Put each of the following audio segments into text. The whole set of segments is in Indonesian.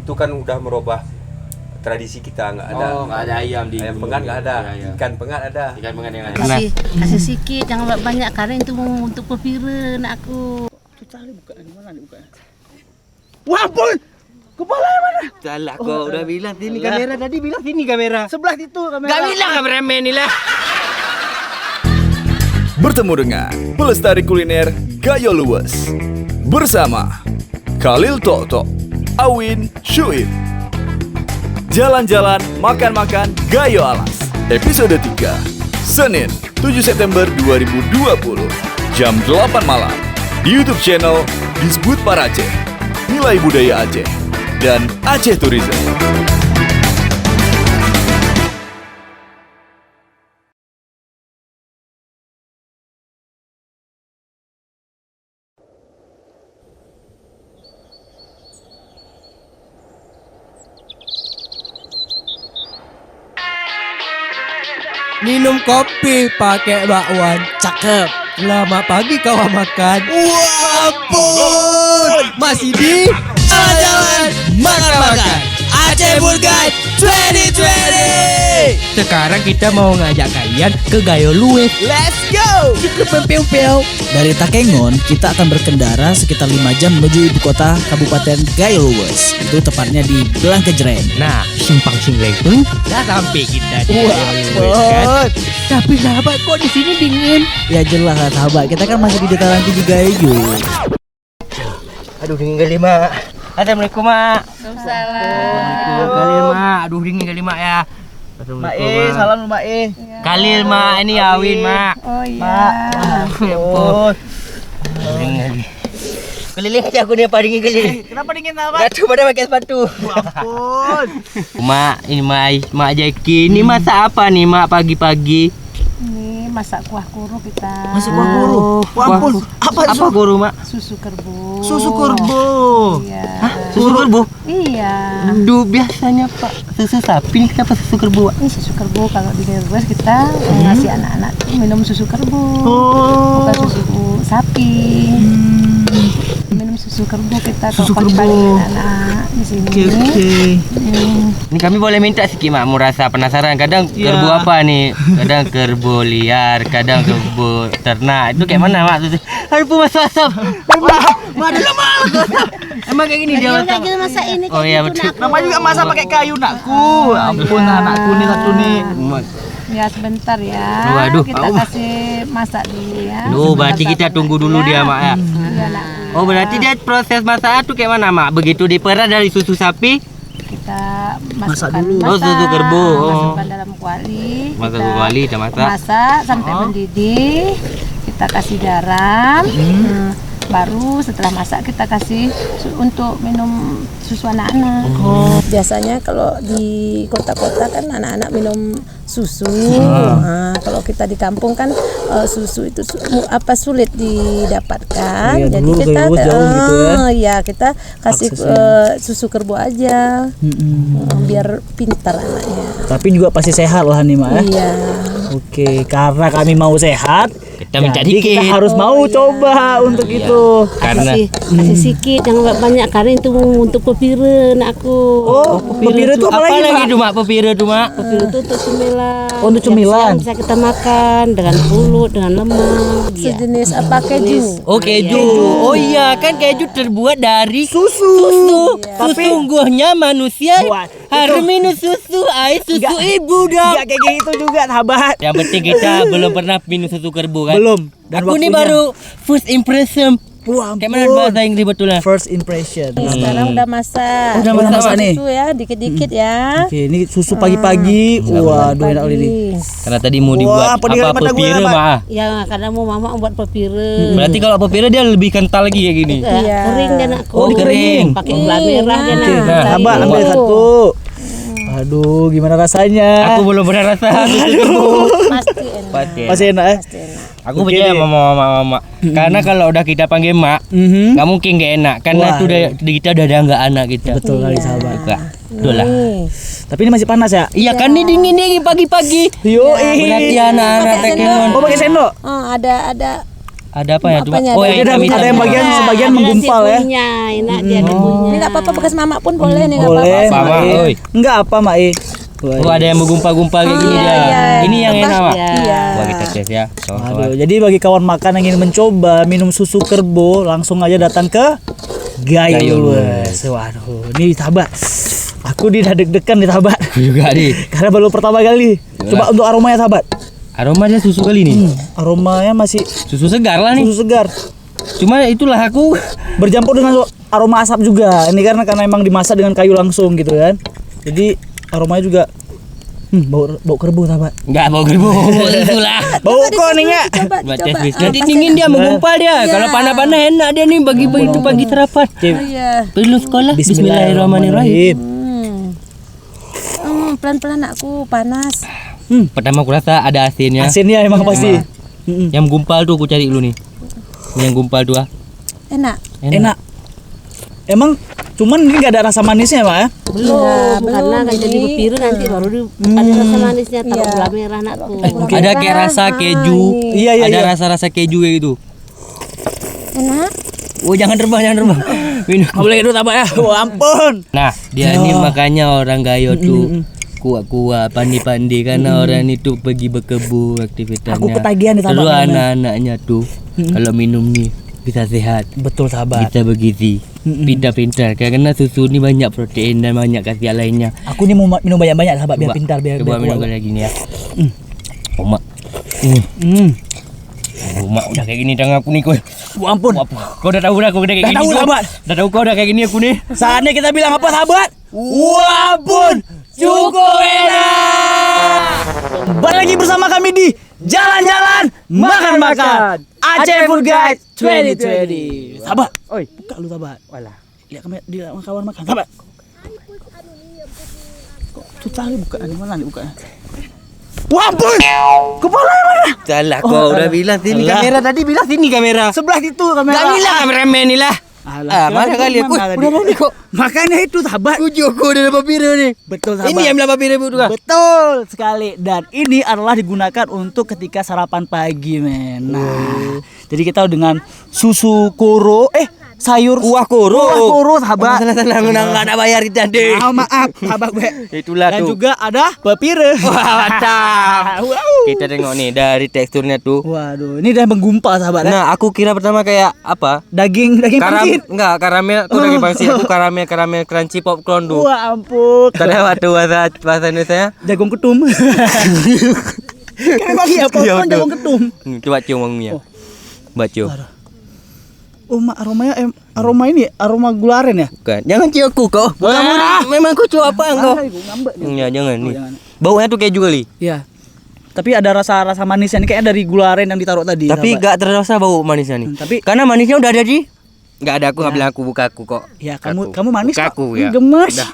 itu kan udah merubah tradisi kita, nggak ada. Nggak ada ayam di ayam pengat nggak ada, ikan pengat ada. Ikan pengat yang ada. Kasih sikit, jangan banyak karena itu untuk pepiren aku. Tali buka di mana nih buka? Wah, boy. Kepala yang mana? Salah kau udah bilang sini kamera tadi bilang sini kamera. Sebelah itu kamera. Gak bilang kameramen ni lah. Bertemu dengan pelestari kuliner Gayo Luwes bersama Khalil Toto, Awin Syuib. Jalan-jalan, makan-makan, Gayo Alas. Episode 3, Senin 7 September 2020, jam 8 malam. Di YouTube channel Disebut Para Aceh, Nilai Budaya Aceh, dan Aceh Tourism. Minum kopi pakai bakwan, cakep. Selamat pagi kawan makan. Wah, ampun. Masih di jalan-jalan makan-makan Aceh Food Guide 2020. Sekarang kita mau ngajak kalian ke Gayo Luwes. Let's go. Dari Takengon, kita akan berkendara sekitar 5 jam menuju ibu kota Kabupaten Gayo Luwes. Itu tepatnya di Blangkejreng. Nah, simpang Singleng pun dah sampai kita di Gayo Luwes kan. Tapi sahabat, kok di sini dingin? Ya jelas lah sahabat, kita kan masih di dataran tinggi Gayo. Aduh dingin kali mak. Assalamualaikum mak. Waalaikumsalam. Khalil mak. Aduh dingin kali mak ya. Mak salam Mak Khalil mak, ini Awin mak. Oh iya. Ampun. Dingin kali. Keliling aja aku ni apa dingin keliling. Kenapa dingin sahabat? Jatuh pada pakai sepatu. Ampun. Mak, ini mak Jackie. Ini masak apa nih mak pagi-pagi? Ini masak kuah kuru kita. Masih kuah kuru. Ampun. Apa guru mak? Susu kerbau. Susu kerbau. Iya. Susu kerbau? Iya. Duh biasanya pak susu sapi, ini kenapa susu kerbau? Ini susu kerbau kalau di Gayo kita ngasih anak-anak tuh minum susu kerbau. Bukan susu sapi. Minum susu kerbau kita kalau pagi-pagi anak di sini. Ini kami boleh minta sikit mak, mau rasa penasaran. Kadang kerbau apa nih? Kadang kerbau liar, kadang kerbau ternak. Itu kayak mana mak? Aduh masuk asap. Mak dulu mak. Emang kayak gini dia masak. Kita masak ini. Oh iya betul. Namanya juga masak pakai kayu nakku. Ampun anakku nih satu nih. Ya sebentar ya. Waduh, kita kasih masak dulu ya. Duh, berarti kita tunggu dulu dia mak ya. Iya nak. Oh berarti dia proses masak itu kayak mana mak? Begitu diperah dari susu sapi? Kita masukkan dulu. Oh, susu kerbau. Masukkan dalam kuali. Masuk ke kuali, kita masak. Masak sampai mendidih. Kita kasih garam. Baru setelah masak kita kasih untuk minum susu anak-anak. Biasanya kalau di kota-kota kan anak-anak minum susu. Nah, kalau kita di kampung kan susu itu sulit didapatkan. Iya, Jadi dulu kita jauh gitu ya kita kasih susu kerbau aja. Biar pintar anaknya. Tapi juga pasti sehat lah nih Mak ya. Iya. Oke, karena kami mau sehat, Kita minta jadi dikit. kita harus mau coba untuk itu. Karena Kasih sikit, jangan banyak karena itu untuk pepiren aku. Oh, pepira itu apa lagi lagi Mak? tuh mak pepira tuh mak? Pepiren itu untuk cemilan. Oh, untuk cemilan. Siang-siang bisa kita makan dengan pulut, dengan lemak. Sejenis apa keju? Oh keju. Oh iya kan keju terbuat dari Susu. Sesungguhnya manusia Buat. harus minum susu air susu ibu dong. Enggak kayak gitu juga sahabat. Yang penting kita belum pernah minum susu kerbau kan? Belum. Dan Aku nih waktunya. baru first impression. Wah, Kayak mana bahasa Inggris betulnya? First impression. Sekarang udah masak. Udah masak nih. Susu ya, dikit-dikit ya. Oke, ini susu pagi-pagi. Waduh, enak ini. Karena tadi mau dibuat pedih apa mata gue, pepira Mak. mah. Ya, kadang mau mama buat pepiren. Berarti kalau pepira dia lebih kental lagi kayak gini. Iya. Kering dan aku. Oh, kering. Pakai gula merah dan Oke, Nah, sahabat ambil satu. Aduh, gimana rasanya? Aku belum pernah rasa susu kerbau. Pasti enak. Pasti. Masih enak ya? Pasti enak. Aku percaya sama mama. Karena kalau udah kita panggil mak, nggak mungkin nggak enak. Karena Wah. itu udah kita udah ada nggak anak kita. Betul kali sahabat. Enggak. Udah lah. Tapi ini masih panas ya? Iya kan ini dingin nih pagi-pagi. Yo, Berarti anak-anak Pakai Takengon. Oh, pakai sendok? Oh, ada Ada apa ya? Apanya Oh, ada? yang hitam-hitam. Ada yang bagian sebagian menggumpal ya. Enak dia ada punya. Ini nggak apa-apa bekas mama pun boleh nih nggak Boleh, apa-apa. Sama, Mae. oi. Enggak apa, Mae. Oh, ada yang bergumpal-gumpal kayak gini dia. iya. Ini yang enak, Mak. Iya. Wah, kita tes ya. Kawan-kawan. Aduh, jadi bagi kawan makan yang ingin mencoba minum susu kerbau, langsung aja datang ke Gayolus. Waduh, ini sahabat. Aku dah deg-degan nih sahabat. Juga nih. Karena baru pertama kali. Coba untuk aromanya sahabat. Aromanya susu kali nih. Aromanya masih Susu segar lah nih. susu segar. Cuma itulah aku Bercampur dengan aroma asap juga. Ini karena emang dimasak dengan kayu langsung gitu kan. Jadi aromanya juga bau kerbau sahabat. enggak mau gerbong susu lah. Bau kok nih enggak? Coba, Buat coba. tes. Nanti dingin dia menggumpal dia. Iya. Kalau panas-panas enak dia nih bagi itu pagi sarapan. Iya. Perlu sekolah. Bismillahirrahmanirrahim. Pelan-pelan aku panas. Pertama aku rasa ada asinnya. Asinnya emang pasti. Yang gumpal tuh aku cari dulu nih. Yang gumpal tuh ah. Enak. Enak. Emang cuman ini nggak ada rasa manisnya Pak ya? Belum, karena kan jadi bepiru nanti baru ada rasa manisnya taruh gula merah anakku. Ada kayak rasa keju. Iya, iya, Ada iya. rasa-rasa keju kayak gitu. Enak. Oh jangan terbang, jangan terbang. Minum. Nggak boleh gitu Pak ya? Oh ampun. Nah, dia ini makanya orang Gayo tuh kuat-kuat, pandi-pandi karena orang itu pergi berkebun aktivitasnya. Aku ketagihan nih, Terus sahabat. anak-anaknya tuh kalau minum nih bisa sehat, Betul sahabat. bisa bergizi, pintar-pintar karena susu ini banyak protein dan banyak khasiat lainnya. Aku nih mau minum banyak-banyak sahabat biar pintar biar coba minum kuat. lagi nih ya. Omak. Omak udah kayak gini tangan aku nih kau. Oh, ampun. Kau udah tahu dah aku udah kayak Dah gini. tahu, kau. sahabat. Dah tahu kau udah kayak gini aku nih. Saatnya kita bilang apa sahabat? Wah ampun. Cukup enak. Balik lagi bersama kami di Jalan-Jalan Makan-Makan Aceh Food Guide 2020. Sahabat, oi, buka lu sahabat. Walah, lihat kamera di kawan makan, sahabat. Kok susah nih buka nih, mana nih bukanya? Wah, ampun. Kepala yang mana? Salah Oh, kau udah alah. bilang sini Alah. kamera tadi bilang sini kamera. Sebelah itu kamera. Gak bilang kameramen ni lah. Alah, Mana kira kali aku mana tadi? udah tadi kok. Makanya itu sahabat. Ujuk aku udah dapat biru nih. Betul sahabat. Ini yang dapat biru juga. Betul sekali. Dan ini adalah digunakan untuk ketika sarapan pagi, men. Nah, jadi kita dengan susu koro, sayur Kuah koro. Kuah koro, sahabat. Salah enggak ada bayar kita deh. Maaf, sahabat gue. Itulah Dan tuh. juga ada pepire. Wah, mantap. Wow. Kita tengok nih dari teksturnya tuh. Waduh, ini udah menggumpal sahabat. Nah, aku kira pertama kayak apa? Daging pangsit. Karamel, aku daging pangsit, aku karamel crunchy popcorn tuh. Wah, ampun. Tadi waktu bahasa Indonesia. Jagung ketum. Kan bagi apa? Iya, Kan betul. jagung ketum. Coba cium wanginya. Mbak cium. Oh, mak aromanya aroma ini aroma gula aren ya? Bukan. Jangan cium aku kau. Memang kau cium apa engkau? Gue ngambek nih. Ya, jangan nih. jangan. Baunya tuh keju kali. Iya. Tapi ada rasa manisnya ini kayaknya dari gula aren yang ditaruh tadi. Tapi sahabat. gak terasa bau manisnya nih. Tapi Karena manisnya udah ada di. Gak ada aku nggak bilang aku buka aku kok. ya Buka kamu manis Buka kok. aku ya. Gemes. Udah.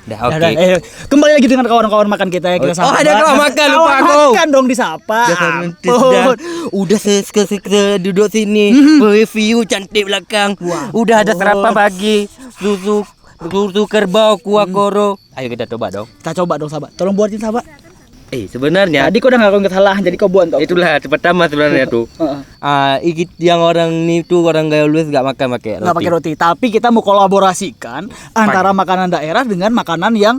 Udah, Oke. kembali lagi dengan kawan-kawan makan kita ya kita Oh, ada kawan makan, lupa Kawan aku. makan dong disapa. Udah duduk sini review cantik belakang. Udah ada sarapan pagi, susu kerbau, kuah koro. Ayo kita coba dong. Kita coba dong sahabat. Tolong buatin sahabat. Sebenarnya Tadi kau udah ngaku kesalahan jadi kau buat toh. itulah pertama sebenarnya tuh. Yang orang ini tuh orang Gayo Luwes gak makan pakai Nggak pakai roti. roti, tapi kita mau kolaborasikan antara makanan daerah dengan makanan yang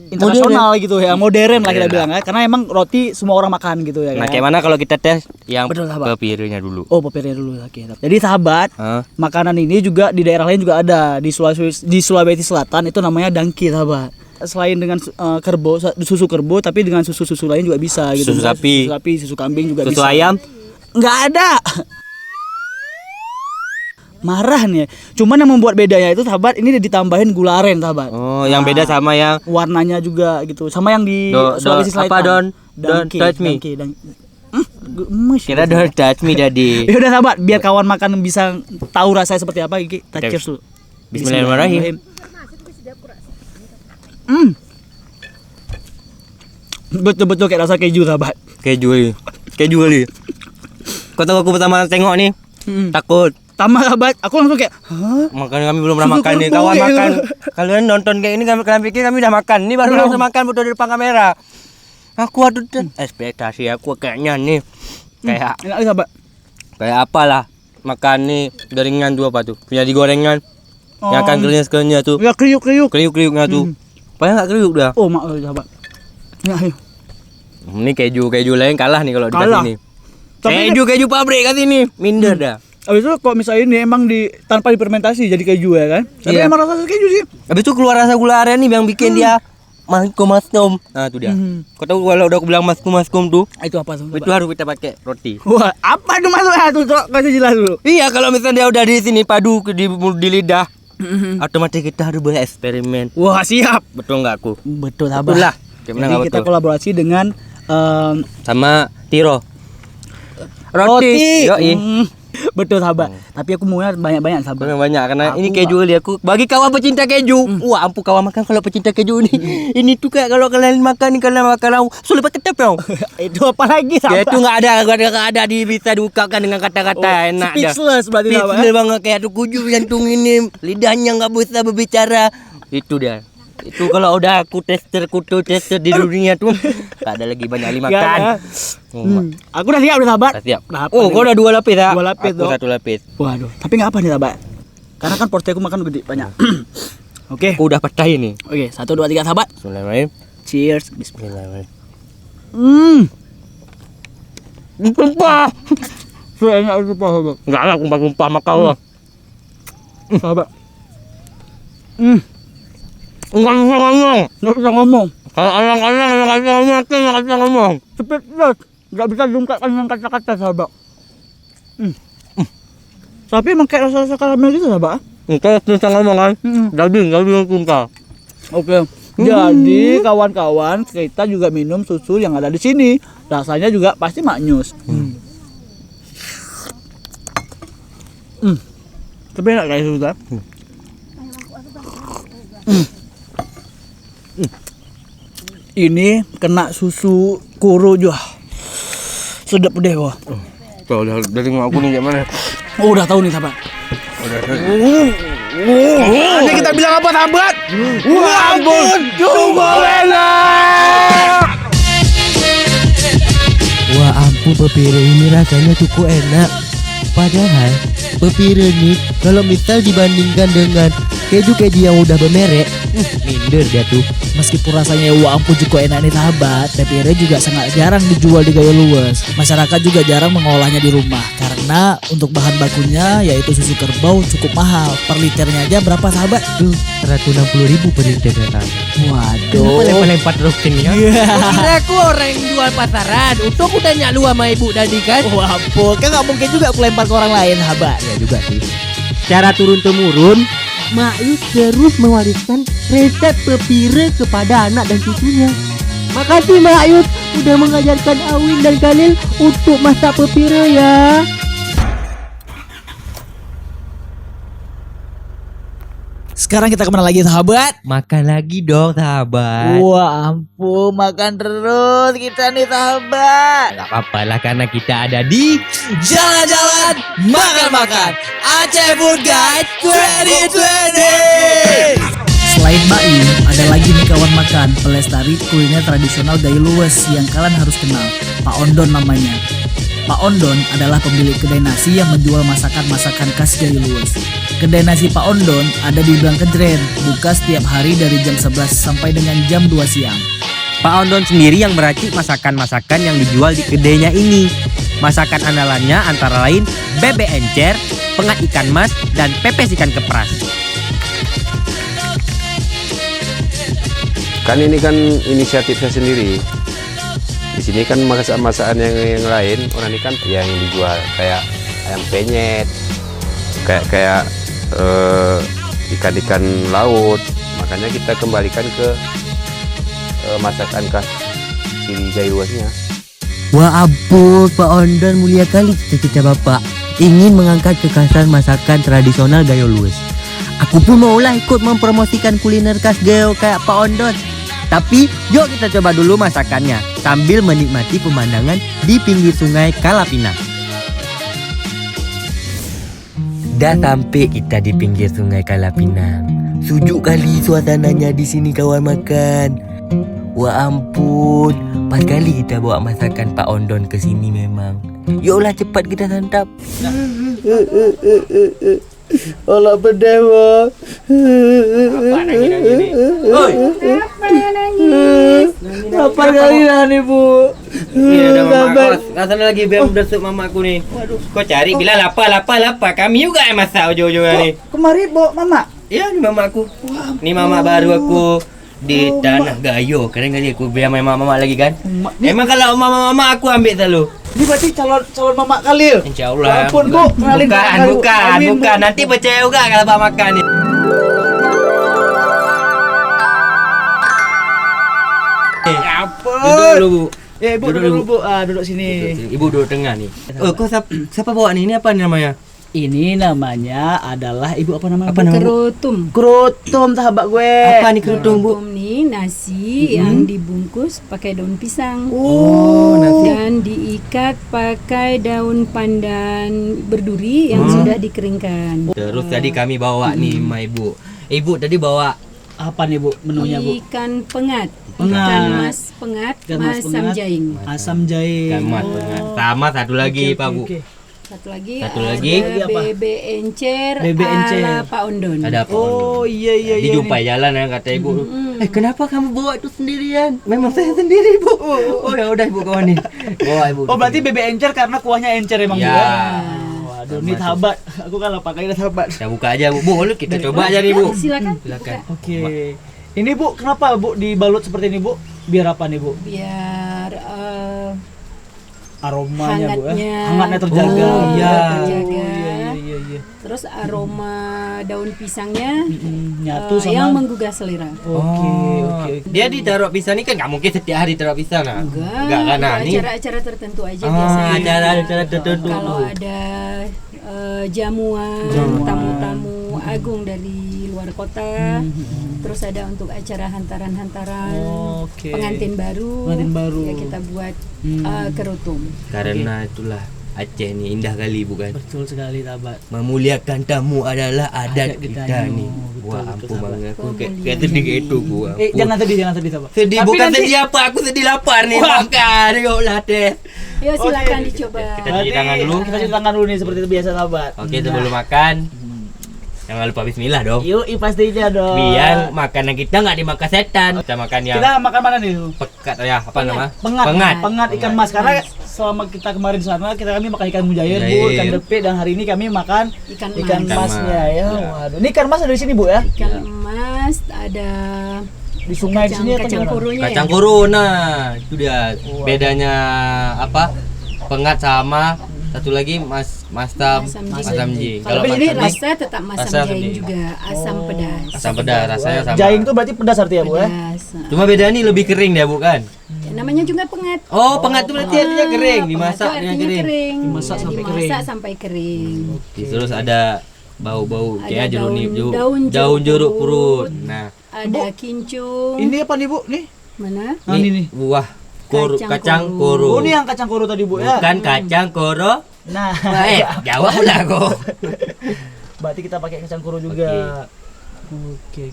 internasional gitu ya, modern lah kita bilang ya. Karena emang roti semua orang makan gitu ya Nah, kan. kayak mana kalau kita tes yang Betul, sahabat. pepirunya dulu. Oh, pepirnya dulu. Oke. Jadi sahabat, Hah? makanan ini juga di daerah lain juga ada. Di Sulawesi Selatan itu namanya dangki, sahabat. Selain dengan kerbau, susu kerbau, tapi dengan susu lain juga bisa gitu. Susu sapi. Susu sapi, susu kambing juga Susu bisa. ayam? Nggak ada. Marah nih. Cuman yang membuat bedanya itu sahabat, ini ditambahin gula aren, sahabat. Oh, yang beda sama yang Warnanya juga gitu. Sama yang di Sulawesi Selatan. apa don't touch me. Gemes. Kira don't touch me jadi. Ya udah sahabat, biar kawan makan bisa tahu rasanya seperti apa, kita cheers dulu. Bismillahirrahmanirrahim. Betul-betul kayak rasa keju, sahabat. Keju kali. Kau tahu aku pertama tengok nih, takut. Tambah, sahabat, aku langsung kayak, hah? Makanya kami belum pernah Susu makan nih, kerbau kawan gitu. makan. Kalian nonton kayak ini kalian pikir kami udah makan. Ini baru langsung makan betul di depan kamera. Aku aduh ekspektasi aku kayaknya nih kayak Enak nih, sahabat. Kayak apalah makan nih gorengan tuh apa tuh? Punya di gorengan. Yang akan kerenyah tuh. Ya kriuk-kriuk. Kriuk-kriuknya tuh. Padahal enggak kriuk dah. Oh, mak sahabat. Ya, ayo. Ini keju lain kalah nih kalau di Kalah. sini. Tapi Keju pabrik kan ini. Minder dah. abis itu kok misalnya ini emang tanpa difermentasi jadi keju ya kan? Tapi Iya. emang rasa keju sih. Habis itu keluar rasa gula aren nih yang bikin dia maskum. Nah, itu dia. Kau tahu kalau udah aku bilang maskum tuh, Itu apa tuh? itu harus kita pakai roti. Wah, apa tuh masuk tuh? Cok, kasih jelas dulu. Iya, kalau misalnya dia udah di sini padu di lidah, otomatis kita harus bereksperimen. Wah, siap. Betul nggak aku? Betul, sahabat. Betul lah. Gimana Jadi nggak kita betul? kolaborasi dengan Sama Tiro. roti. Yoi. Betul, sahabat. Tapi aku maunya banyak-banyak, sahabat. Banyak karena Aku ini keju kali aku bagi kawan pecinta keju. Wah, ampun kawan makan kalau pecinta keju ini. Ini tuh kayak kalau kalian makan sulit pakai ketep dong. Itu apa lagi, Ya sahabat? itu nggak ada bisa diungkapkan dengan kata-kata enak dah. Speechless berarti, sahabat. Speechless banget kayak tuh kuju jantung ini lidahnya nggak bisa berbicara. Itu dia. Itu kalau udah aku tester di dunia tuh nggak ada lagi banyak makan. Ya, ya. Aku udah siap, sahabat. Udah siap. Udah apa Oh, nih? kau udah 2 lapis ya? 2 lapis, Aku dong. 1 lapis. Waduh, tapi nggak apa nih, sahabat. Karena kan porsi aku makan gede banyak. Oke. Aku udah pecah ini. Oke, 1 2 3 sahabat. Bismillahirrahmanirrahim. Cheers. Bismillah. Bismillahirrahmanirrahim. Sumpah. Saya itu sahabat. Enggak lah kumpah-kumpah makau lah. Sahabat. Ngomong. Nggak bisa ngomong. Kalau orang-orang nggak bisa ngomong. Speechless. Nggak bisa diungkapkan dengan kata-kata, sahabat. Tapi emang kayak rasa-rasa karamel gitu, sahabat. Engkau bisa ngomong kan? Daging kumpah. Oke. Jadi kawan-kawan kita juga minum susu yang ada di sini. Rasanya juga pasti maknyus. Tapi enak guys, sudah. Ini kena susu kuro juga. Sedap deh, wah. Tuh udah dari aku nih gimana? Oh, udah tahu nih, sahabat. Ini kita bilang apa, sahabat? Wah, ampun, cukup enak. Wah ampun pepire ini rasanya cukup enak. Padahal pepire ini kalau misal dibandingkan dengan keju-keju yang udah bermerek, minder dia tuh. Meskipun rasanya wah ampun cukup enak nih, sahabat, pepire juga sangat jarang dijual di Gayo Luwes. Masyarakat juga jarang mengolahnya di rumah karena untuk bahan bakunya yaitu susu kerbau cukup mahal. Per liternya aja berapa, sahabat? Tuh 160.000 per liter kata. Waduh. Lempar roasting ya. Kira aku orang yang jual pasaran. Untuk aku tanya lu sama ibu tadi kan. Wah ampun, kan nggak mungkin juga aku lempar ke orang lain, sahabat. Ya juga sih. Secara turun-temurun Mak Yus terus mewariskan resep pepire kepada anak dan cucunya. Makasih Mak Yus udah mengajarkan Awin dan Khalil untuk masak pepire ya. Sekarang kita kemana lagi, sahabat? Makan lagi dong sahabat. Wah ampun, makan terus kita nih, sahabat. Gak apa-apa lah karena kita ada di Jalan-jalan, makan-makan, Aceh Food Guide 2020. Selain Baim, ada lagi nih kawan makan pelestari kuliner tradisional Gayo Luwes yang kalian harus kenal. Pak Ondon namanya. Pak Ondon adalah pemilik kedai nasi yang menjual masakan-masakan khas Gayo Luwes. Kedai nasi Pak Ondon ada di Blang Kejren, buka setiap hari dari jam 11 sampai dengan jam 2 siang. Pak Ondon sendiri yang meracik masakan-masakan yang dijual di kedainya ini. Masakan andalannya antara lain bebek encer, pengat ikan mas, dan pepes ikan kepras. Kan ini kan inisiatif saya sendiri. Di sini kan masakan yang lain orang ini kan yang dijual kayak ayam penyet, kayak ikan-ikan laut. Makanya kita kembalikan ke masakan khas ciri Gayo Luwesnya. Wah ampun, Pak Ondon mulia kali cita-cita Bapak ingin mengangkat kekhasan masakan tradisional Gayo Luwes. Aku pun maulah ikut mempromosikan kuliner khas Gayo kayak Pak Ondon. Tapi yuk kita coba dulu masakannya sambil menikmati pemandangan di pinggir sungai Kalapina. Dah sampai kita di pinggir sungai Kalapina. Sejuk kali suasananya di sini kawan makan. Wah ampun, pas kali kita bawa masakan Pak Ondon ke sini memang. Yolah cepat kita santap. Olah berdua. Apa nangis ni? Oi. Apa kali dah ni bu? Ni ada mama kau. Kat sana lagi biar besuk mama aku ni. Kau cari bila lapar. Kami juga yang masak ujung-ujung ni. Kemari bawa mama. Ya, ni mama aku. Ni mama baru aku di Tanah Gayo. Kadang-kadang aku biar main mama lagi kan. Memang kalau mama aku ambil selalu. Ini berarti calon mama kali. InsyaAllah. Ampun bu, kenalin Bukan. Nanti percaya juga kalau abang makan ni. Apa? Duduk dulu, Bu. Bu duduk dulu bu. Duduk sini. Ibu duduk tengah ni. Oh, kau siapa bawa ni? Ini apa ni namanya? Ini namanya adalah ibu apa namanya? Apa nama? Kerutum. Kerutum sahabat gue. Apa ni kerudung, Bu? Kerutum ni nasi yang dibungkus pakai daun pisang. Oh, nasi. Dan diikat pakai daun pandan berduri yang sudah dikeringkan. Terus tadi kami bawa ni sama ibu. Ibu tadi bawa Apa nih bu menunya bu? Ikan pengat. Pengat. Ikan mas pengat, Ikan mas masam pengat. jaing. Asam jahe. ikan mat. Sama satu lagi, Pak Bu. Satu lagi Satu ada lagi. Apa? bebek encer Bebek encer. ala Pak Ondon. Ada apa? Oh iya. Dijumpai jalan yang kata ibu. Kenapa kamu bawa itu sendirian? Memang saya sendiri, Bu. Oh, ya udah ibu kawan ni. Bawa ibu. Oh berarti bebek encer karena kuahnya encer emang Ya. bu ya? Waduh ini sahabat. Aku kan lapar kali dah sahabat. Kita buka aja, Bu. Boleh kita coba aja nih, Bu. Silakan. Silakan. Oke. Ini bu kenapa bu dibalut seperti ini bu? Biar apa nih bu? Biar Aromanya bu hangatnya. ya? Hangatnya terjaga. Oh, iya. Terjaga. Iya. Terus aroma daun pisangnya Nyatu sama. yang menggugah selera. Oke. Dia ditaruh pisang ni kan nggak mungkin setiap hari taruh pisang lah. Enggak kan? Nah, ni Acara-acara tertentu aja biasanya. acara tertentu. Kalau ada jamuan, tamu-tamu agung dari luar kota, terus ada untuk acara hantaran-hantaran Oke. pengantin baru, ya kita buat kerutum. Karena itulah Aceh ni indah kali bukan? Betul sekali sahabat. Memuliakan tamu adalah adat kita ni. Betul, Wah, betul, ampun sahabat. banget aku kayak sedih kayak itu gua. Jangan sedih sahabat. Sedih Tapi bukan nanti- sedih apa, aku sedih lapar nih. Makan, yuklah deh. Yuk silakan dicoba. Kita cuci tangan dulu. Kita cuci tangan dulu nih seperti itu biasa sahabat. Oke, sebelum makan jangan lupa bismillah dong. Yuk, pastinya dong. Biar makanan kita nggak dimakan setan. Kita makan yang Kita makan mana nih? pekat ya, apa nama? Pengat ikan mas karena selama kita kemarin sana kami makan ikan mujair bu, Mujair. ikan depek dan hari ini kami makan Ikan ikan mas. masnya ya. Ya. Waduh, ini ikan mas ada di sini bu ya? Ikan emas, ada Di sungai di sini atau kacang gimana? kurunya. Kacang corona itu dia. Bedanya apa? Pengat sama satu lagi masam ji. Kalau ini ini rasa tetap masam Asam jaing jaing. juga, asam pedas. Asam pedas rasanya sama. Jaing tuh berarti pedas artinya ya bu ya? Pedas. Cuma beda nih lebih kering dia bukan? Ya, namanya juga pengat. Oh, pengat itu berarti artinya kering, Pengat dimasak itu dengan artinya kering. Dimasak Ya, sampai dimasak kering. sampai kering. Terus ada bau-bau Ada kayak jeruk daun daun jeruk jeruk purut. Nah, Ada kincung. Ini apa nih bu? Nih? Mana? Nah, ini nih. buah Kacang kacang koro. koro. Oh ini yang kacang koro tadi bu ya? Bukan kacang koro. Nah, Jawab lah kok. berarti kita pakai kacang koro juga. Oke.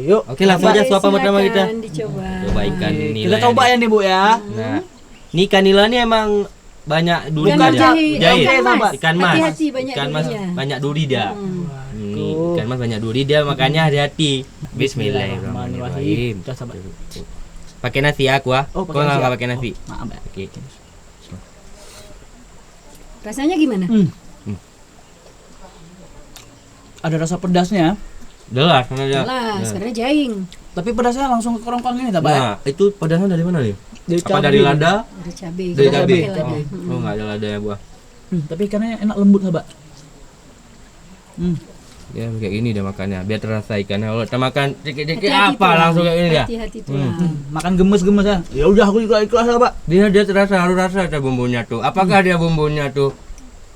Yuk. Oke, langsung aja suapa pertama Silakan kita. dicoba. Coba ikan nila. Kita coba ya nih bu ya. Nah, ini ikan nila ini emang banyak duri Bukan dia. jahe, ikan mas. Ikan mas. Hati-hati, banyak Ikan mas durinya. banyak duri dia. Ini ikan mas banyak duri dia makanya hati-hati. Bismillahirrahmanirrahim. Kita coba. Pakai nasi ya aku ah. Oh, Kau pakai nasi. enggak pakai nasi. Maaf ya. Oke. Rasanya gimana? Ada rasa pedasnya. Jelas kan aja. Jelas, karena jaing. Tapi pedasnya langsung ke kerongkong ini tak pak? Nah, itu pedasnya dari mana nih? Dari Apa cabai. dari lada? Ada cabai. Dari Kita cabai. pakai lada. Oh, enggak ada lada ya, buah. Tapi ikannya enak lembut sahabat. Ya kayak gini dia makannya, biar terasa ikannya. Kalau kita makan dikit-dikit Hati-hati apa tulang. langsung kayak gini dia. Hati-hati tulang. Makan gemes-gemes ya. Ya udah aku juga ikhlas sahabat. Dia terasa harus rasa ada bumbunya tuh. Apakah dia bumbunya tuh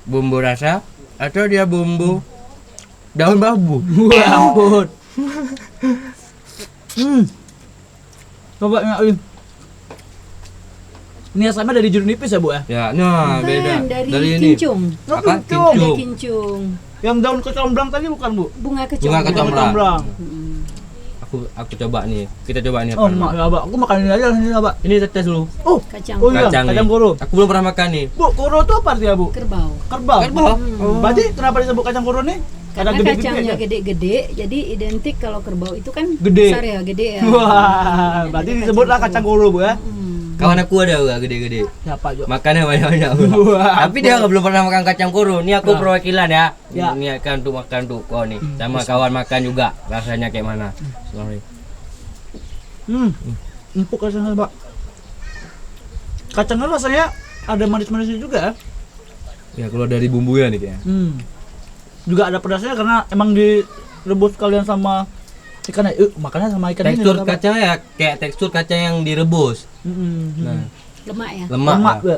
bumbu rasa atau dia bumbu daun bambu? Ya ampun. Coba enak ini. Ini asalnya dari jeruk nipis ya bu ya? Ya, nah Bukan, beda. dari ini. kincung. Apa? Ada Kincung. kincung. Yang daun kecombrang tadi bukan bu? Bunga kecombrang. Bunga kecombrang. Aku coba nih. Kita coba nih Oh, mak, ya, Pak. Aku makan ini aja sini, Pak. Ini tes dulu. Oh, Kacang. Oh iya, Kacang kacang nih. koro. Aku belum pernah makan nih. Bu, koro itu apa artinya, Bu? Kerbau. Kerbau. Kerbau. Oh. Berarti kenapa disebut kacang koro nih? Karena gede-gede kacangnya ya? gede-gede, jadi identik kalau kerbau itu kan Gede. besar ya, gede ya. Wah, berarti Jadi disebutlah kacang koro, Bu ya. Kawan aku ada juga gede-gede. Siapa, Jo? Makannya banyak-banyak. Wah, Tapi dia belum pernah makan kacang koro. Ini aku Nah. perwakilan ya. Ya. Niatkan untuk makan tuh kau nih. Sama kawan makan juga. Rasanya kayak mana? Sorry. Empuk rasanya, Pak. Kacangnya rasanya ada manis-manisnya juga. Ya keluar dari bumbunya nih kayaknya. Juga ada pedasnya karena emang direbus kalian sama ikan. Makannya sama ikan Tekstur ini. Pak. kacangnya ya kayak tekstur kacang yang direbus. Nah, Lemak ya. lemak. Lemak, lah. Bu.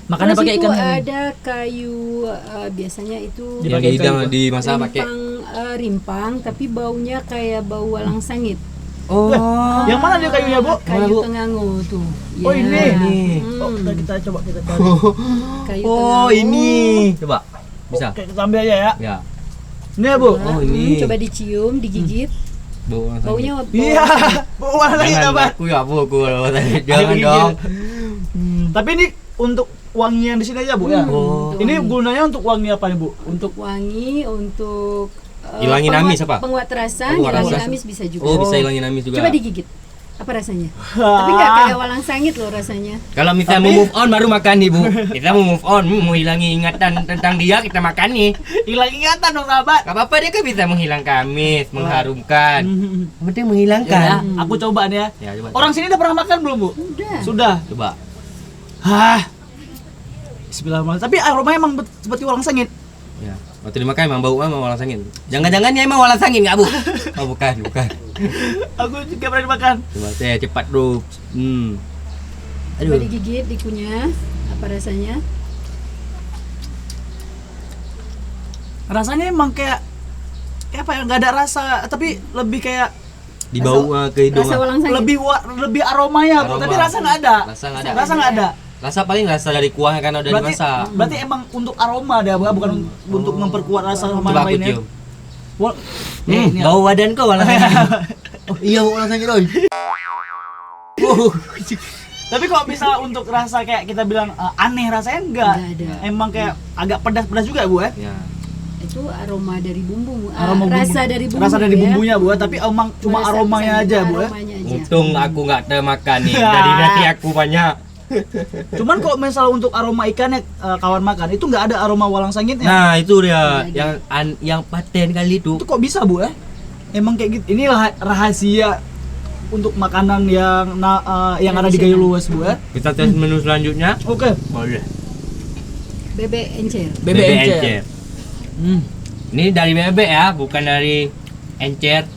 Makannya Terus pakai itu ikan ini. ada kayu biasanya itu Yang Dipakai dihidang kayu, dimasak pakai. rimpang tapi baunya kayak bau walang sangit. Oh. Yang mana dia kayunya, Bu? Kayu Bu? tengango tuh. Oh, Ya. ini. Hmm. Oh, kita coba kita cari. Kayu Oh, tengango. ini. Coba. Bisa. Oke, kita ambil aja ya. Ya. Ini ya, Bu. Oh, ini. Coba dicium, digigit. Bau orang Baunya sakit. Iya. Bawa lagi Jangan apa? aku ya, Bu. Aku jangan Gigit. dong. Tapi ini untuk wangi yang di sini aja, Bu ya. Oh. Ini gunanya untuk wangi apa nih, Bu? Untuk wangi, untuk Hilangin amis apa? Penguat rasa, Penguat hilangin rasa. amis bisa juga. Oh, bisa hilangin amis juga. Coba digigit. Apa rasanya? Tapi nggak kayak walang sangit loh rasanya. Kalau misalnya mau move on baru makan nih, Bu. Kita mau move on, mau hilangi ingatan tentang dia, kita makan nih. Hilang ingatan dong, sahabat. Gak apa-apa, dia kan bisa menghilangkan amis, mengharumkan. Yang penting menghilangkan. Ya, aku coba nih ya. Ya, coba. Orang sini udah pernah makan belum, Bu? Udah. Sudah. Coba. Hah. Bismillahirrahmanirrahim. Tapi aromanya emang seperti walang sangit. Ya. Waktu dimakan emang bau emang walang sangit. Jangan-jangan dia emang walang sangit enggak, Bu? Oh, bukan. Aku juga pernah dimakan. Coba saya cepat, Bro. Coba digigit, dikunyah. Apa rasanya? Rasanya emang kayak apa ya? Nggak ada rasa, tapi lebih kayak Di bau ke hidung. Rasa walang sangit. lebih aromanya, Bu. Aroma. Tapi rasa nggak ada. Rasa nggak ada. Rasa nggak ada. Rasa paling rasa dari kuahnya kan udah dimasak. Berarti emang untuk aroma dia, bukan untuk memperkuat rasa sama Coba aku lainnya. cium. Ini Bau badan kau walang sangit. Oh, iya bau walang sangit, Oi. Tapi kalau bisa untuk rasa kayak kita bilang aneh rasanya enggak. Nggak ada. Emang kayak agak pedas-pedas juga, Bu ya. Ya. Itu aroma dari bumbu. Aroma bumbu. Rasa dari bumbu. Rasa dari ya. bumbunya, Bu, tapi emang cuma Rasa aromanya sangit, aja, Bu ya. aromanya aja. Untung aku nggak termakan nih. Dari nasi aku banyak. Cuman kalau misalnya untuk aroma ikannya kawan makan itu nggak ada aroma walang sangitnya. Nah, itu dia Nggak ada. yang paten kali itu. Itu kok bisa, Bu ya? Emang kayak gitu. Inilah rahasia untuk makanan yang ada di Gayo Luwes, Bu ya. Kita tes menu selanjutnya. Oke. Boleh. Bebek encer. Bebek encer. Ini dari bebek ya, bukan dari encer.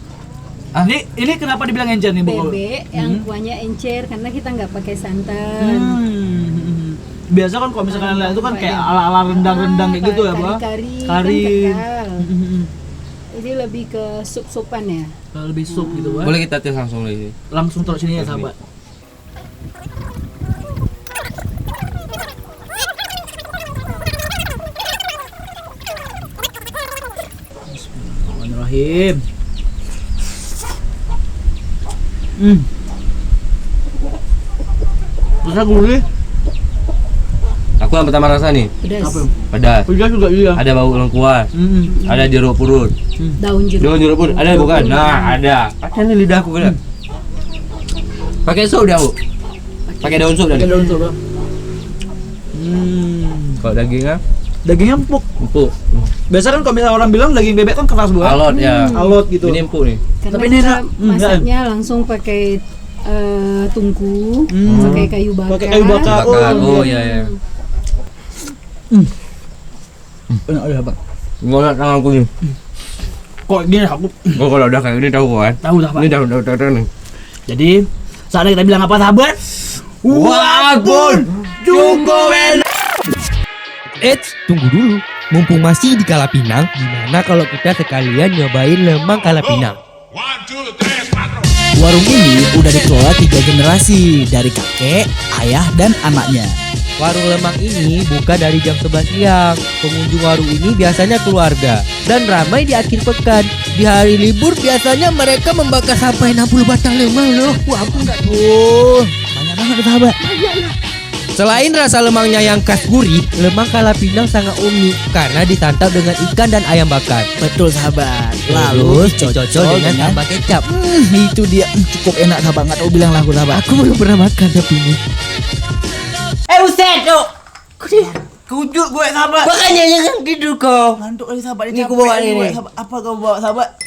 Ini kenapa dibilang encer nih, Bu? Bebek yang kuahnya encer karena kita nggak pakai santan. Biasa kan kalau misalkan lain itu kan kayak ala-ala rendang-rendang kayak gitu ya, Bu. Kari Kari. kan kental. Ini lebih ke sup-supan ya. Lebih sup gitu, Bu. Boleh kita tes langsung lagi. Langsung taruh sini ya, sahabat. Bismillahirrahmanirrahim. Terus gurih. Aku yang pertama rasa nih, Pedas. Apa? pedas. Pedas juga iya. Ada bau lengkuas, ada jeruk purut. Daun jeruk. Jeruk purut, ada bukan? Nah, ada. Ada nih lidahku kena. Pakai sup dia, Bu. Pakai daun sup Pakai tadi. daun sup, Bang. Kalau dagingnya Dagingnya empuk. empuk. Biasa kan kalau misalnya orang bilang daging bebek kan keras, Bu. Alot ya. Alot gitu. Ini empuk nih. Karena Tapi ini kita enak. masaknya langsung pakai tungku, pakai kayu bakar. Pakai kayu bakar. Bakar. Oh iya ya. Enak ya, Bang. Gua lihat tanganku nih. Kok gini aku Gua kalau udah kayak gini tahu kan. tahu lah, Pak. Ini udah nih. Jadi saatnya kita bilang apa, sahabat? Wabun cukup enak. Eits, tunggu dulu. Mumpung masih di Kalapinang, gimana kalau kita sekalian nyobain lemang Kalapinang? Warung ini udah dikelola 3 generasi dari kakek, ayah, dan anaknya. Warung lemang ini buka dari jam 11 siang. Pengunjung warung ini biasanya keluarga dan ramai di akhir pekan. Di hari libur biasanya mereka membakar sampai 60 batang lemang loh. Wah, aku nggak tuh. Banyak banget sahabat. Selain rasa lemangnya yang khas gurih, lemang Kalapinang sangat unik karena disantap dengan ikan dan ayam bakar. Betul sahabat. Lalu dicocol dengan tambah kecap. Itu dia cukup enak sahabat. Nggak tahu bilang lah aku sahabat. Aku belum pernah makan tapi ini. Buset, Cuk. Kujut gue sahabat. Makanya jangan tidur kau. Ngantuk lagi sahabat. Ini aku bawa ini. Apa kau bawa sahabat?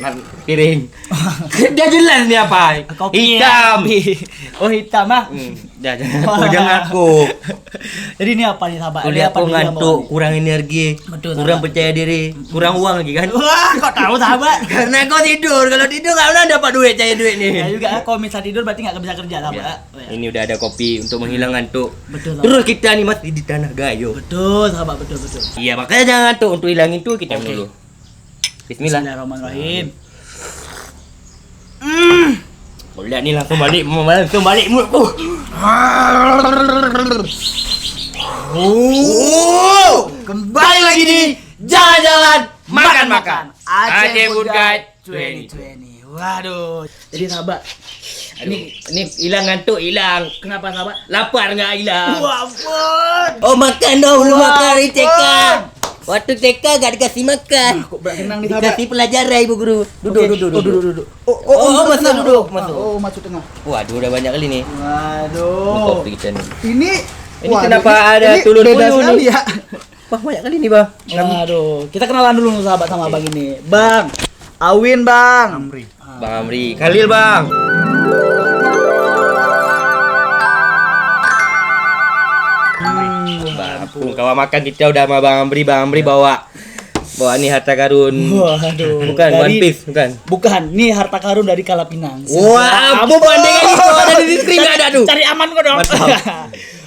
Piring. Dia jelas nih apa? Hitam. Oh hitam ah. Dah jangan aku. Jadi ini apa nih sahabat? Ini aku ngantuk, kurang energi, kurang percaya diri, kurang uang lagi kan? Wah, kau tahu sahabat? Karena kau tidur. Kalau tidur kau pernah dapat duit, cari duit nih. Ya juga kalau misal tidur berarti nggak bisa kerja sahabat. Ini udah ada kopi untuk menghilangkan ngantuk. Betul. Terus kita nih masih di tanah Gayo. Betul sahabat, betul. Iya, makanya jangan ngantuk. Untuk hilangin tuh kita dulu. Bismillah. Bismillahirrahmanirrahim. Kau lihat nih langsung balik mulutku. Kembali lagi di Jalan-Jalan Makan-Makan. Aceh Food Guide 2020. 2020. Waduh. Jadi sahabat, Ini hilang ngantuk, hilang. kenapa sahabat? Lapar nggak hilang? Wah, ampun. Oh, makan dulu, Wah, makan di TK. ampun. Waktu TK gak dikasih makan. Kok berat senang nih sahabat? Dikasih pelajaran ibu guru. Duduk. Oh, masuk duduk, masuk. Oh, masuk tengah. Waduh, udah banyak kali nih. Waduh. Kopi kita nih. Ini Ini kenapa ada tulur beda puyuh sekali nih? ya? Wah, banyak kali nih, Bang. Waduh, kita kenalan dulu sahabat sama Bang ini. Bang, Awin Bang. Bang Amri, Khalil, Bang. Bang, kawan makan kita udah sama Bang Amri. Bang Amri bawa nih harta karun. Waduh. Bukan One Piece, bukan. Bukan, ini harta karun dari Kalapinang. Wah, ampun banding itu ada di screen nggak ada tuh. Cari aman kok dong.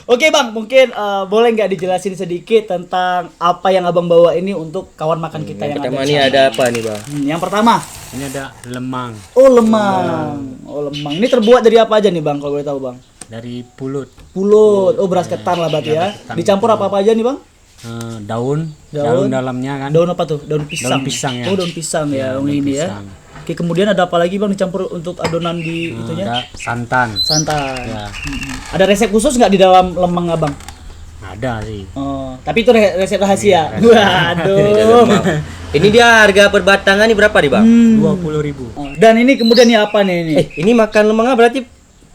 Oke Bang, mungkin boleh nggak dijelasin sedikit tentang apa yang Abang bawa ini untuk kawan makan kita yang Pertama ada di nih sana? ada apa nih, Bang? Yang pertama, Ini ada lemang oh lemang. Oh lemang. Ini terbuat dari apa aja nih Bang kalau boleh tahu Bang? dari pulut, Pulut. Oh beras ketan lah berarti ya. ketan. Dicampur apa aja nih Bang? daun Daun. dalamnya kan. Daun apa tuh? Daun pisang. Daun pisang, ya. Oh daun pisang ya, daun ini pisang. ya. Oke, kemudian ada apa lagi Bang dicampur untuk adonan di itunya? Ada santan. Santan. Ya, Ada resep khusus nggak di dalam lemang Abang? ada sih. Oh, tapi itu resep rahasia. Waduh. Ini dia harga per batangan nih berapa nih, Bang? 20.000. Oh, dan ini kemudian ini apa nih ini? Ini makan lemangnya berarti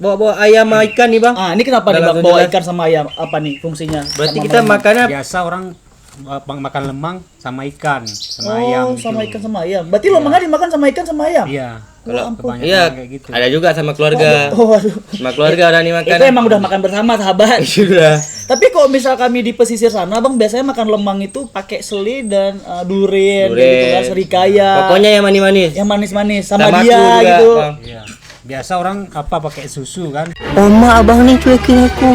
bawa ayam sama ikan nih, Bang. Ah, ini kenapa nih Dalam Bang bawa jelas. ikan sama ayam? Apa nih fungsinya? Berarti Sama kita lemang? makannya Biasa orang makan lemang sama ikan, sama Oh, ayam. sama gitu. ikan sama ayam. Berarti lemangnya dimakan sama ikan sama ayam? Iya. kalau Kebanyakan iya kayak gitu. ada juga sama keluarga. Oh, waduh. Sama keluarga orang nih makan. Itu emang udah makan bersama sahabat. sudah. Tapi kalau misal kami di pesisir sana, Bang, biasanya makan lemang itu pakai seli dan durian, Durian. gitu kan, serikaya. Pokoknya yang manis-manis. yang manis-manis sama, Sama dia aku juga, gitu. Bang. Iya. Biasa orang pakai susu kan. Oma abang nih cuekin aku.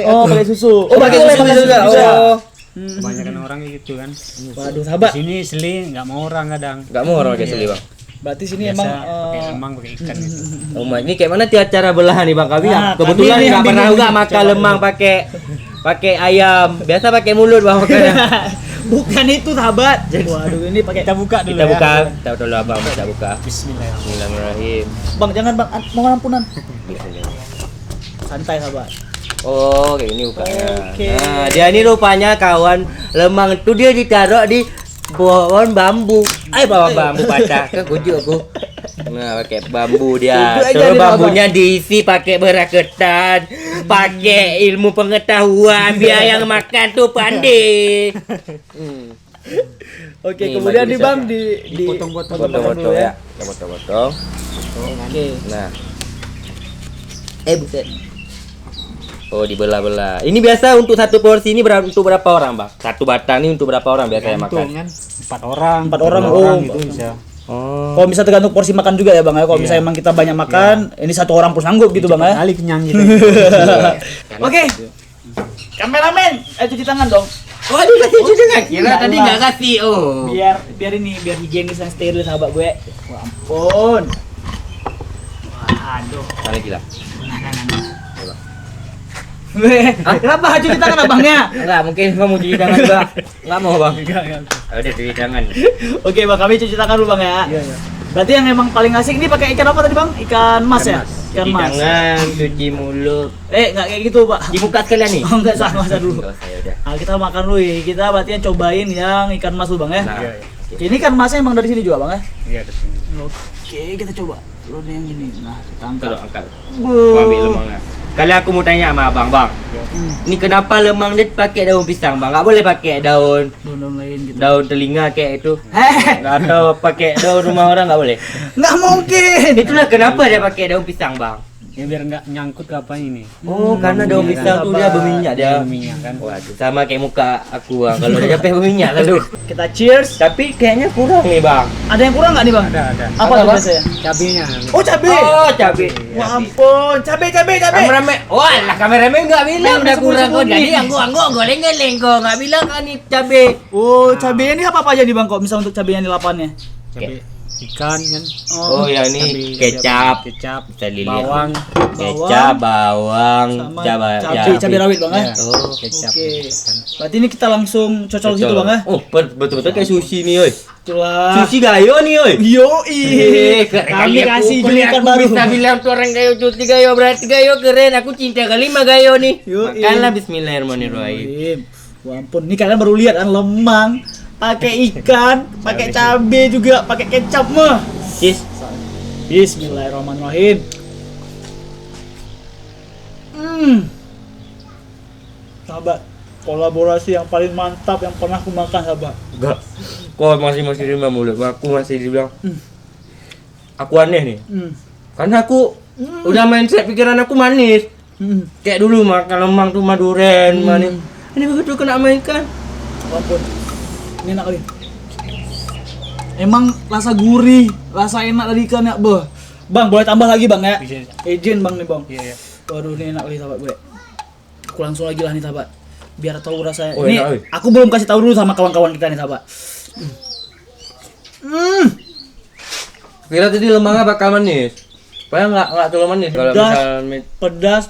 Oh, pakai susu. Oh, pakai boleh susu pakai juga. juga. Oh. Kebanyakan orang kayak gitu kan. Waduh, Di sahabat. sini seli nggak mau orang kadang. Enggak mau orang kayak seli, Bang. Berarti sini Biasa emang pakai lemang, pakai ikan gitu. Oh, ini kayak mana tiap cara belahan nih, Bang? Kami Nah, kebetulan kami ini nggak yang pernah bingung juga nih. makan Coba lemang dulu. pakai ayam. Biasa pakai mulut, Bang, makannya. bukan itu sahabat. Waduh, ini pakai. Kita buka dulu Kita ya. buka. Kita dulu, Bang. Kita buka. Bismillahirrahmanirrahim. Bismillahirrahmanirrahim. Bang, jangan Bang, mohon ampunan. Santai sahabat. Oh, kayak ini bukanya. Oke. Nah, dia ini rupanya kawan lemang itu dia ditaruh di pohon bambu. Bawa bambu patah ke kujuk aku. Nah, pakai bambu dia. Itu aja Terus nih, bambunya diisi pakai beraketan, pakai ilmu pengetahuan biar yang makan tuh pandai. Oke, Nih, kemudian baju nih bisa Bang ya? Dipotong-potong. Potong-potong ya. Kita potong-potong. Oke. Nah. Buset. Oh, dibelah-belah. Ini biasa untuk satu porsi ini untuk berapa orang, Bang? Satu batang ini untuk berapa orang biasanya makan? Kan 4 orang. 4 orang, gitu bisa. Oh. Kalau bisa tergantung porsi makan juga ya Bang ya. Kalau misalnya emang kita banyak makan, ini satu orang pun sanggup gitu Bang ya. Kali kenyang gitu. Oke. Kameramen, cuci tangan dong. Oh, dikasih cuci nggak? Kira tadi nggak kasih. Oh. Biar biar higienis dan steril sahabat gue. Wah, ampun. Waduh. Mana gila? Kenapa cuci tangan abangnya? Enggak, mungkin Bang mau cuci tangan juga. Enggak mau Bang. Enggak. Udah cuci tangan. Oke bang, kami cuci tangan dulu bang ya. Iya. Berarti yang emang paling asik ini pakai ikan apa tadi bang? Ikan mas ya? Ikan Cuci mas. tangan, cuci mulut. Nggak kayak gitu pak. Cuci muka sekalian nih. Oh enggak, sama dulu. Enggak usah, ya udah. Nah, kita makan dulu ya. Kita berarti yang cobain yang ikan mas dulu bang ya. Nah, Ini ikan masnya emang dari sini juga bang ya? Iya, di sini. Oke, kita coba. Lo yang ini. Nah, kita angkat. kalau angkat. Gua ambil lemangnya. Kali aku mau tanya sama abang, bang. Ini kenapa lemang dia pakai daun pisang, bang? Enggak boleh pakai daun lain gitu. daun telinga kayak itu. Atau pakai daun rumah orang enggak boleh. Nggak mungkin. Itulah kenapa dia pakai daun pisang, bang. Ya biar nggak nyangkut ke apa ini. Oh, karena daun pisang tuh dia berminyak dia. Berminyak kan. Waduh, sama kayak muka aku, bang. Kalau dia capek berminyak lalu. Kita cheers. Tapi kayaknya kurang nih, bang. Ada yang kurang nggak nih bang? Ada. Apa tuh biasanya? Cabenya. Oh cabai. Oh, cabai. Wah ampun, cabai. Kameramen. Wah, lah kameramen enggak bilang udah kurang kok. Jadi anggo goreng-goreng kok. Enggak bilang kan ini cabai. Oh, cabenya ini apa aja nih bang kok? Misal untuk cabenya di lapannya? Cabai ikan kan. Oh, ya ini kecap, bisa dilihat. Bawang. Kecap, bawang, sama cabai rawit bang ya? Oh, Kecap. Oke. Berarti ini kita langsung cocol situ bang ya? Oh, betul-betul kayak sushi nih, oi. Itulah. Sushi gayo nih, oi. Yoi. Kami kasih julukan baru. Bisa bilang tuh orang gayo cuti gayo, berarti gayo keren. Aku cinta kali sama gayo nih. Yoi. Makanlah bismillahirrahmanirrahim. Wah ampun, ini kalian baru lihat kan lemang, pakai ikan, pakai cabai juga, pakai kecap mah. Cheers. Bismillahirrahmanirrahim. Sahabat, kolaborasi yang paling mantap yang pernah aku makan sahabat. Enggak. Kok masih terima mulut. Aku masih dibilang. Aku aneh nih. Karena aku udah mindset pikiran aku manis. Kayak dulu makan lemang tuh maduren, manis. Ini begitu kena mainkan. Ampun. Ini enak kali. Emang rasa gurih, rasa enak dari ikan ya, Bang. Bang, boleh tambah lagi, Bang ya? Izin, Bang nih, Bang. Iya. Waduh, ini enak kali sahabat gue. Aku langsung lagi lah nih sahabat. Biar tahu rasanya. Oh, Ini enak, aku belum kasih tahu dulu sama kawan-kawan kita nih sahabat. Kira tadi lemangnya bakal manis. Padahal enggak terlalu manis kalau Pedas. misalnya Pedas,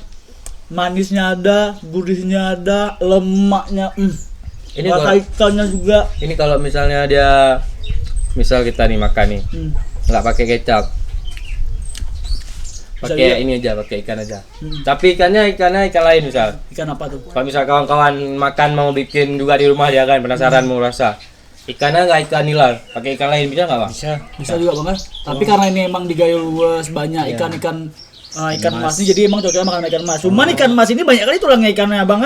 manisnya ada, gurihnya ada, lemaknya. Ini Rasa ikannya juga. ini kalau misalnya dia misal kita nih makan nih nggak pakai kecap, Bisa pakai lihat. ini aja, pakai ikan aja. Tapi ikan lain misal. Ikan apa tuh? Kalau misal kawan-kawan makan mau bikin juga di rumah dia kan penasaran mau rasa. Ikannya nggak ikan nila, pakai ikan lain bisa nggak, Bang? Bisa juga Bang. Tapi karena ini emang di Gayo luas banyak ikan-ikan ikan mas ini, jadi emang cocoknya makan ikan mas. Cuman ikan mas ini banyak kali tulangnya ikannya Bang.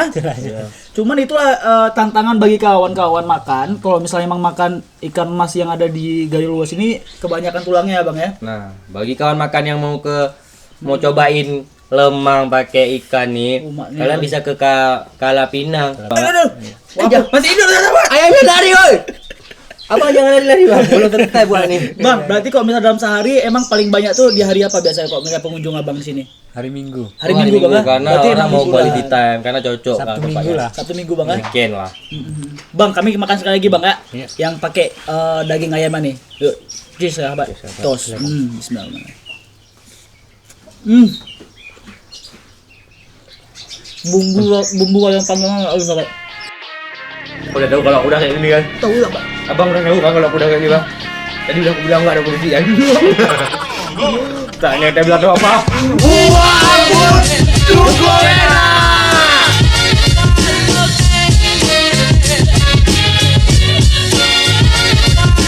Cuman itulah tantangan bagi kawan-kawan makan. Kalau misalnya emang makan ikan mas yang ada di Gayo luas ini kebanyakan tulangnya ya Bang ya. Nah, bagi kawan makan yang mau cobain lemang pakai ikan nih, kalian bisa ke Kala Pinang. Masih hidup Ayamnya lari, woi. Abang jangan lari-lari, Bang. Belum selesai buat ini. Bang, berarti kalau misalnya dalam sehari emang paling banyak tuh di hari apa biasanya kok misalnya pengunjung Abang di sini? Hari Minggu. Hari Minggu Bang. Karena Berarti orang emang mau minggu quality lah. time karena cocok Sabtu Minggu lah. Sabtu Minggu Bang ya. Weekend lah. Bang, kami makan sekali lagi Bang ya. Iya. Yang pakai daging ayam nih. Yuk, cheers sahabat. Tos. Bismillahirrahmanirrahim. Bumbu ayam panggang halus sahabat. Udah tahu kalau aku udah kayak gini kan? Tahu enggak, Pak? Abang udah tahu kan kalau aku udah kayak gini, Bang? Tadi udah aku bilang enggak ada polisi kan? Tanya dia bilang apa?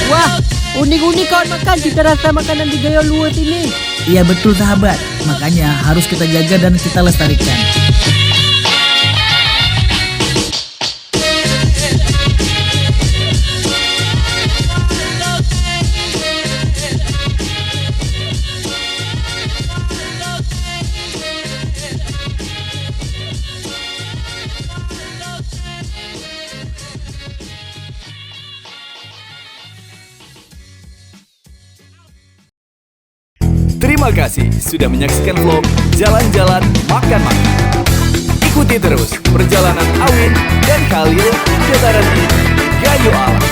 Wah, unik-unik kawan makan cita rasa makanan di Gayo luas ini. Iya betul sahabat, makanya harus kita jaga dan kita lestarikan. Terima kasih sudah menyaksikan vlog Jalan-Jalan Makan-Makan. Ikuti terus perjalanan Awin dan Khalil dataran tinggi Gayo Alas.